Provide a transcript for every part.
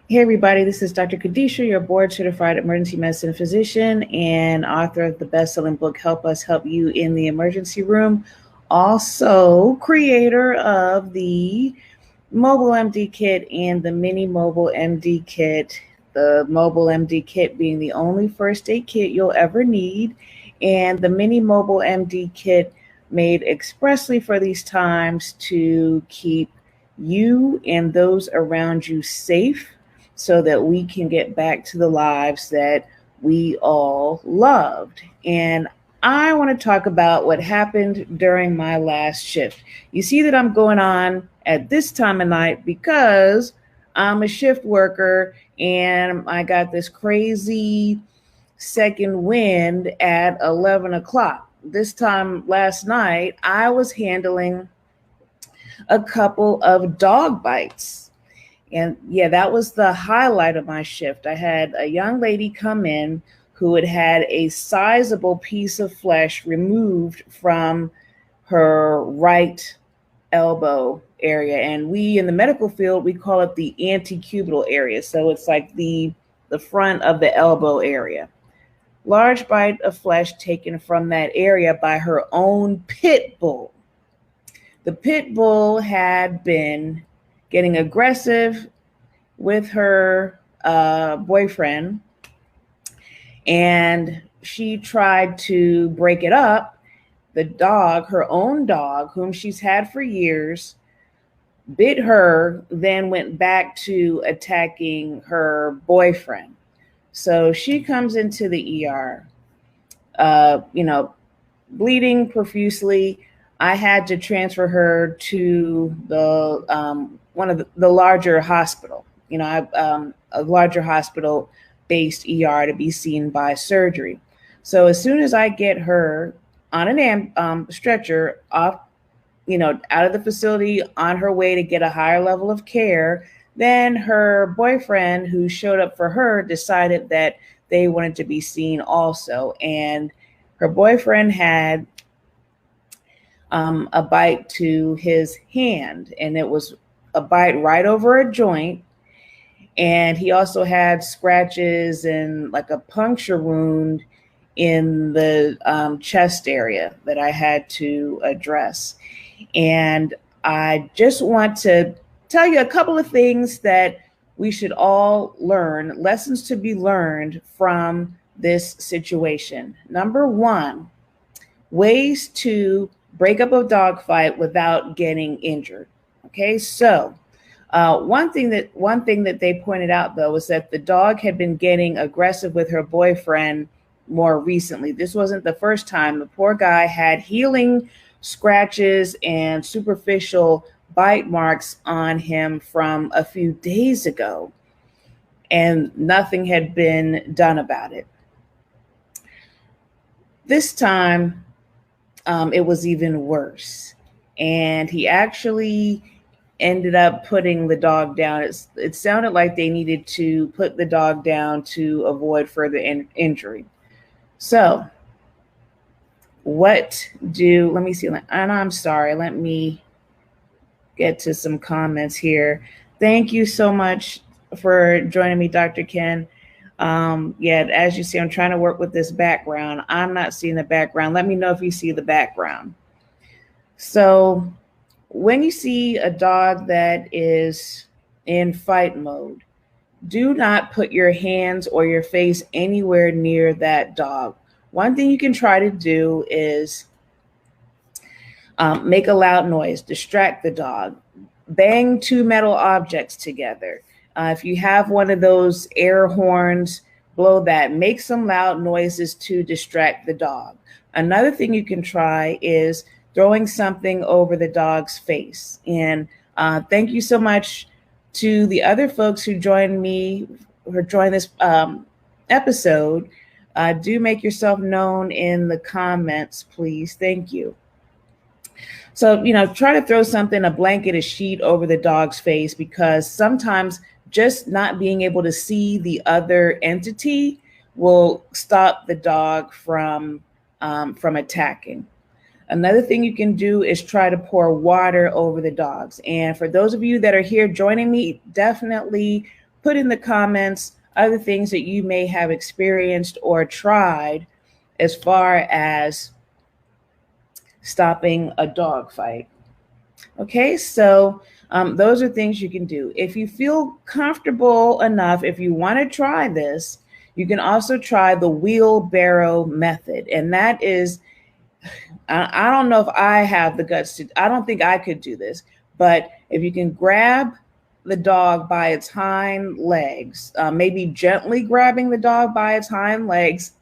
Hey everybody, this is Dr. Kadisha, your board certified emergency medicine physician and author of the best-selling book, Help Us Help You in the Emergency Room. Also creator of the Mobile MD Kit and the Mini Mobile MD Kit. The Mobile MD Kit being the only first aid kit you'll ever need, and the Mini Mobile MD Kit made expressly for these times to keep you and those around you safe so that we can get back to the lives that we all loved. And I want to talk about what happened during my last shift. You see that I'm going on at this time of night because I'm a shift worker and I got this crazy second wind at 11 o'clock. This time last night, I was handling a couple of dog bites. And yeah, that was the highlight of my shift. I had a young lady come in who had had a sizable piece of flesh removed from her right elbow area. And we in the medical field, we call it the antecubital area. So it's like the front of the elbow area. Large bite of flesh taken from that area by her own pit bull. The pit bull had been getting aggressive with her boyfriend, and she tried to break it up. The dog, her own dog, whom she's had for years, bit her, then went back to attacking her boyfriend. So she comes into the ER, bleeding profusely. I had to transfer her to the one of the larger hospital, a larger hospital based ER to be seen by surgery. So as soon as I get her on an stretcher off, out of the facility on her way to get a higher level of care, then her boyfriend who showed up for her decided that they wanted to be seen also. And her boyfriend had a bite to his hand, and it was a bite right over a joint. And he also had scratches and like a puncture wound in the chest area that I had to address. And I just want to tell you a couple of things that we should all learn, lessons to be learned from this situation. Number one, ways to break up a dog fight without getting injured. Okay, so one thing that they pointed out though was that the dog had been getting aggressive with her boyfriend more recently. This wasn't the first time. The poor guy had healing scratches and superficial bite marks on him from a few days ago, and nothing had been done about it. This time, it was even worse. And he actually ended up putting the dog down. It sounded like they needed to put the dog down to avoid further injury. So let me see, and I'm sorry, let me get to some comments here. Thank you so much for joining me, Dr. Ken. As you see, I'm trying to work with this background. I'm not seeing the background. Let me know if you see the background. So when you see a dog that is in fight mode, do not put your hands or your face anywhere near that dog. One thing you can try to do is make a loud noise, distract the dog, bang two metal objects together. If you have one of those air horns, blow that. Make some loud noises to distract the dog. Another thing you can try is throwing something over the dog's face. And thank you so much to the other folks who joined this episode. Do make yourself known in the comments, please. Thank you. So, try to throw something, a blanket, a sheet over the dog's face, because sometimes just not being able to see the other entity will stop the dog from attacking. Another thing you can do is try to pour water over the dogs. And for those of you that are here joining me, definitely put in the comments other things that you may have experienced or tried as far as stopping a dog fight. Okay, so those are things you can do. If you feel comfortable enough, if you want to try this, you can also try the wheelbarrow method. And that is, I don't know if I have the guts to, I don't think I could do this, but if you can grab the dog by its hind legs, maybe gently grabbing the dog by its hind legs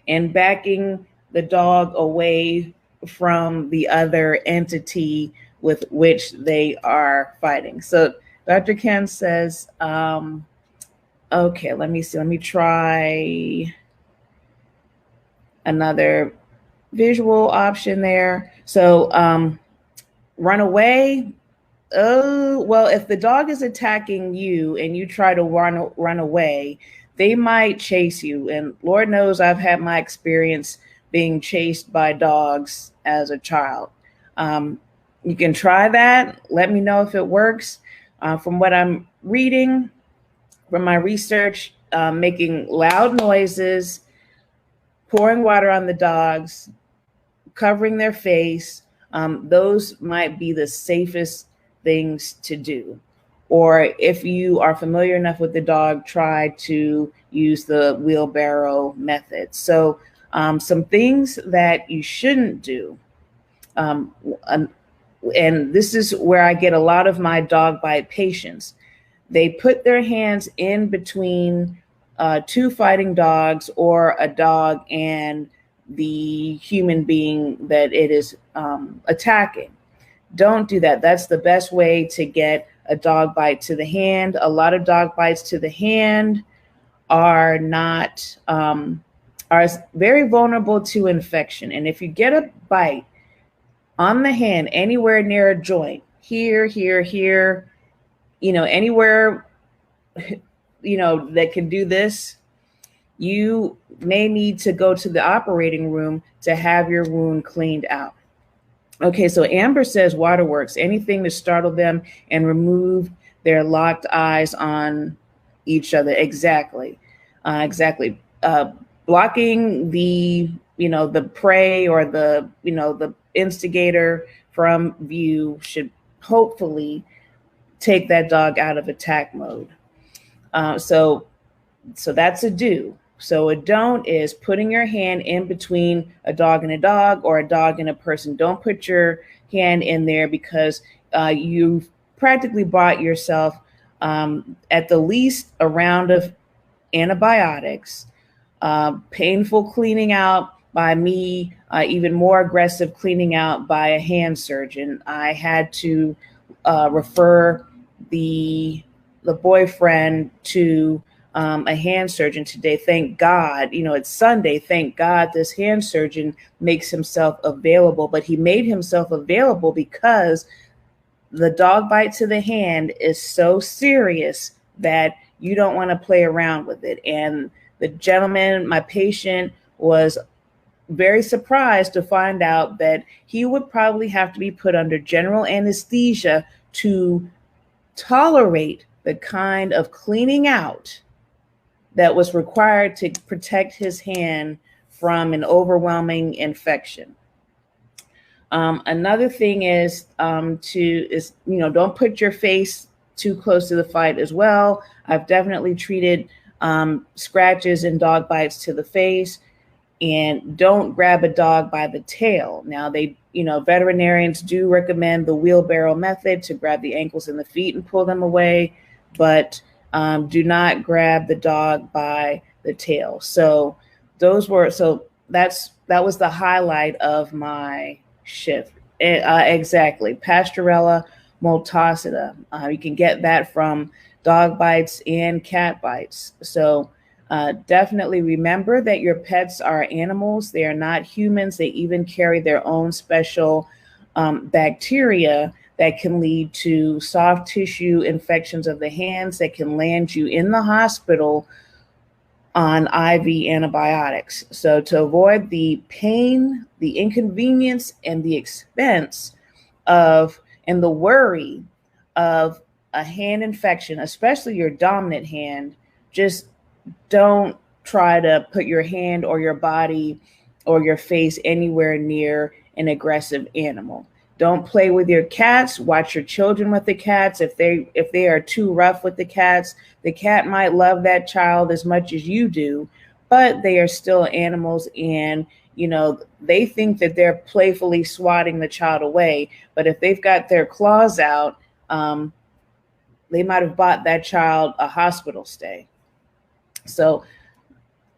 and backing the dog away from the other entity with which they are fighting. So Dr. Ken says, okay, let me see. Let me try another visual option there. So run away. Oh, well, if the dog is attacking you and you try to run away, they might chase you. And Lord knows I've had my experience being chased by dogs as a child. You can try that. Let me know if it works. From what I'm reading, from my research, making loud noises, pouring water on the dogs, covering their face, those might be the safest things to do. Or if you are familiar enough with the dog, try to use the wheelbarrow method. So some things that you shouldn't do, and this is where I get a lot of my dog bite patients. They put their hands in between two fighting dogs or a dog and the human being that it is attacking. Don't do that. That's the best way to get a dog bite to the hand. A lot of dog bites to the hand are not, are very vulnerable to infection. And if you get a bite on the hand, anywhere near a joint, here, anywhere, that can do this, you may need to go to the operating room to have your wound cleaned out. Okay, so Amber says waterworks, anything to startle them and remove their locked eyes on each other. Exactly. Blocking the prey or the instigator from view should hopefully take that dog out of attack mode. So that's a do. So a don't is putting your hand in between a dog and a dog or a dog and a person. Don't put your hand in there because you've practically bought yourself at the least a round of antibiotics, painful cleaning out by me, even more aggressive cleaning out by a hand surgeon. I had to refer the boyfriend to a hand surgeon today. Thank God, it's Sunday. Thank God this hand surgeon makes himself available, but he made himself available because the dog bite to the hand is so serious that you don't want to play around with it. And the gentleman, my patient, was very surprised to find out that he would probably have to be put under general anesthesia to tolerate the kind of cleaning out that was required to protect his hand from an overwhelming infection. Another thing is don't put your face too close to the fight as well. I've definitely treated scratches and dog bites to the face. And don't grab a dog by the tail. Now veterinarians do recommend the wheelbarrow method to grab the ankles and the feet and pull them away, but do not grab the dog by the tail. So that was the highlight of my shift. Exactly. Pasteurella multocida. You can get that from dog bites and cat bites. So definitely remember that your pets are animals. They are not humans. They even carry their own special bacteria that can lead to soft tissue infections of the hands that can land you in the hospital on IV antibiotics. So to avoid the pain, the inconvenience, and the expense and the worry of a hand infection, especially your dominant hand, just don't try to put your hand or your body or your face anywhere near an aggressive animal. Don't play with your cats. Watch your children with the cats. If they are too rough with the cats, the cat might love that child as much as you do, but they are still animals, and they think that they're playfully swatting the child away. But if they've got their claws out, they might have bought that child a hospital stay. So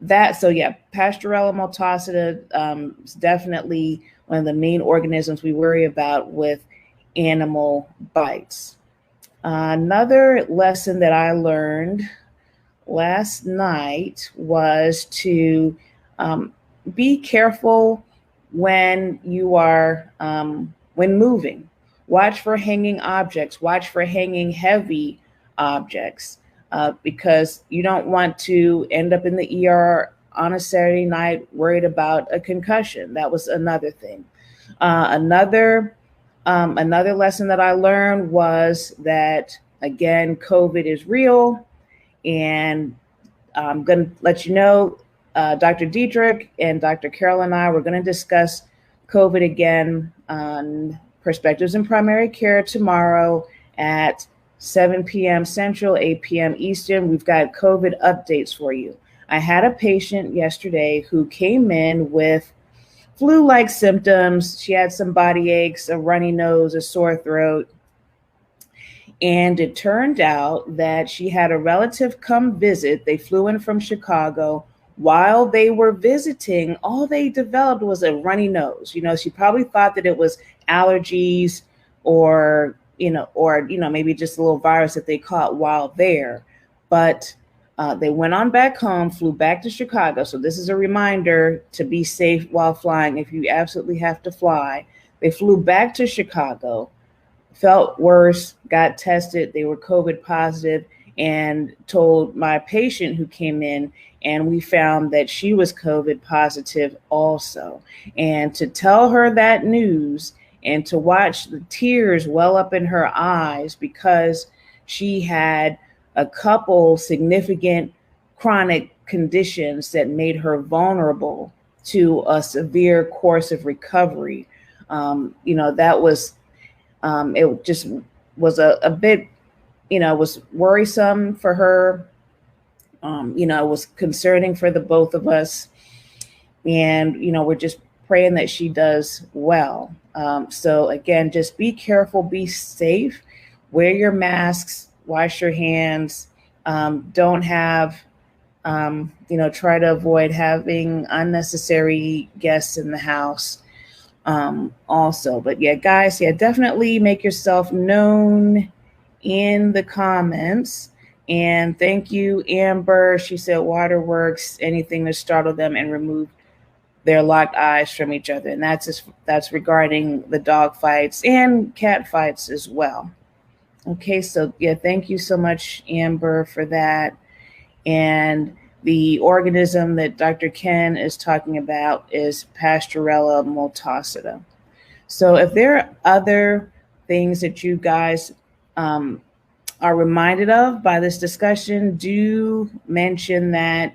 yeah, Pasteurella multocida is definitely one of the main organisms we worry about with animal bites. Another lesson that I learned last night was to be careful when you are when moving. Watch for hanging objects. Watch for hanging heavy objects. Because you don't want to end up in the ER on a Saturday night worried about a concussion. That was another thing. Another lesson that I learned was that, again, COVID is real. And I'm going to let you know, Dr. Dietrich and Dr. Carol and I, we're going to discuss COVID again on Perspectives in Primary Care tomorrow at 7 p.m. Central, 8 p.m. Eastern. We've got COVID updates for you. I had a patient yesterday who came in with flu-like symptoms. She had some body aches, a runny nose, a sore throat. And it turned out that she had a relative come visit. They flew in from Chicago. While they were visiting, all they developed was a runny nose. She probably thought that it was allergies or maybe just a little virus that they caught while there. But they went on back home, flew back to Chicago. So this is a reminder to be safe while flying if you absolutely have to fly. They flew back to Chicago, felt worse, got tested. They were COVID positive, and told my patient who came in, and we found that she was COVID positive also. And to tell her that news and to watch the tears well up in her eyes because she had a couple significant chronic conditions that made her vulnerable to a severe course of recovery. That was, it just was a bit, was worrisome for her. It was concerning for the both of us. And, we're just praying that she does well. So again, just be careful, be safe, wear your masks, wash your hands, don't have, try to avoid having unnecessary guests in the house also. But yeah, guys, definitely make yourself known in the comments. And thank you, Amber. She said waterworks, anything to startle them and remove their locked eyes from each other. And that's regarding the dog fights and cat fights as well. Okay, so yeah, thank you so much, Amber, for that. And the organism that Dr. Ken is talking about is Pasteurella multocida. So if there are other things that you guys are reminded of by this discussion, do mention them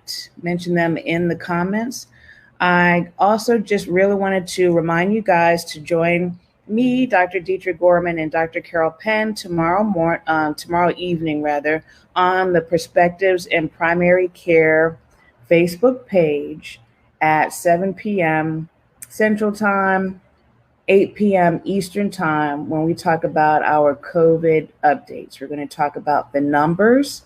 in the comments. I also just really wanted to remind you guys to join me, Dr. Dietrich Gorman, and Dr. Carol Penn tomorrow evening, on the Perspectives in Primary Care Facebook page at 7 p.m. Central Time, 8 p.m. Eastern Time, when we talk about our COVID updates. We're going to talk about the numbers,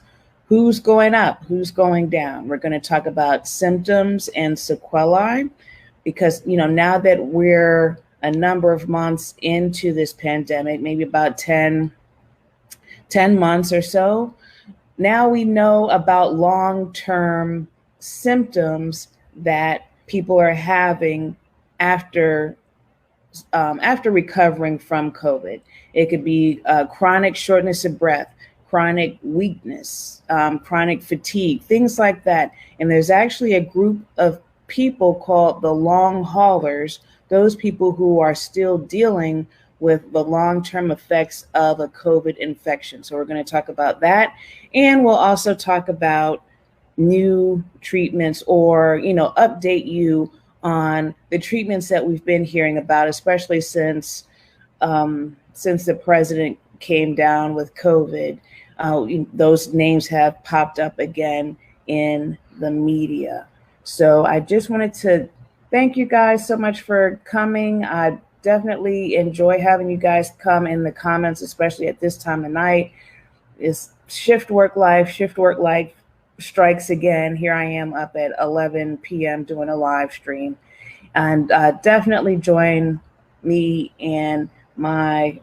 who's going up, who's going down. We're going to talk about symptoms and sequelae, because, now that we're a number of months into this pandemic, maybe about 10 months or so, now we know about long-term symptoms that people are having after recovering from COVID. It could be chronic shortness of breath, chronic weakness, chronic fatigue, things like that. And there's actually a group of people called the long haulers, those people who are still dealing with the long-term effects of a COVID infection. So we're going to talk about that. And we'll also talk about new treatments, or, update you on the treatments that we've been hearing about, especially since the president came down with COVID. Those names have popped up again in the media. So I just wanted to thank you guys so much for coming. I definitely enjoy having you guys come in the comments, especially at this time of night. It's shift work life strikes again. Here I am up at 11 p.m. doing a live stream. And definitely join me and my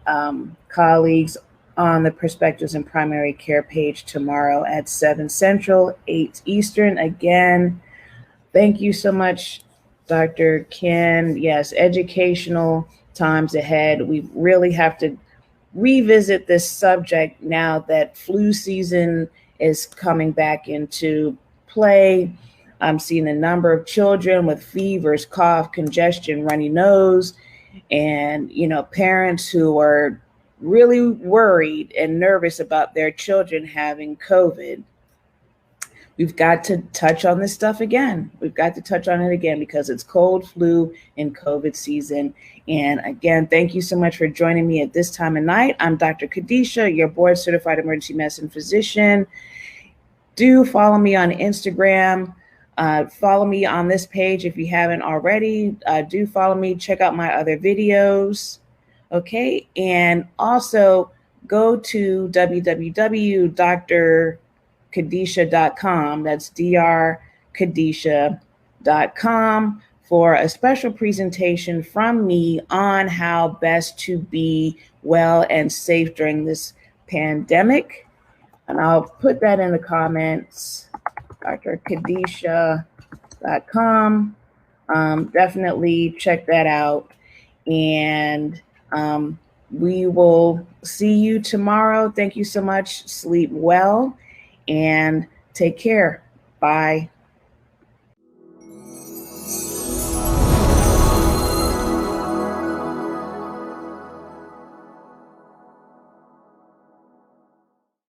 colleagues on the Perspectives in Primary Care page tomorrow at 7 Central, 8 Eastern. Again, thank you so much, Dr. Ken. Yes, educational times ahead. We really have to revisit this subject now that flu season is coming back into play. I'm seeing a number of children with fevers, cough, congestion, runny nose, and, parents who are really worried and nervous about their children having COVID. We've got to touch on this stuff again. We've got to touch on it again because it's cold, flu, and COVID season. And again, thank you so much for joining me at this time of night. I'm Dr. Kadisha, your board-certified emergency medicine physician. Do follow me on Instagram. Follow me on this page if you haven't already. Do follow me. Check out my other videos. Okay. And also go to www.drkadisha.com. That's drkadisha.com for a special presentation from me on how best to be well and safe during this pandemic. And I'll put that in the comments. drkadisha.com. Definitely check that out. And we will see you tomorrow. Thank you so much. Sleep well and take care. Bye.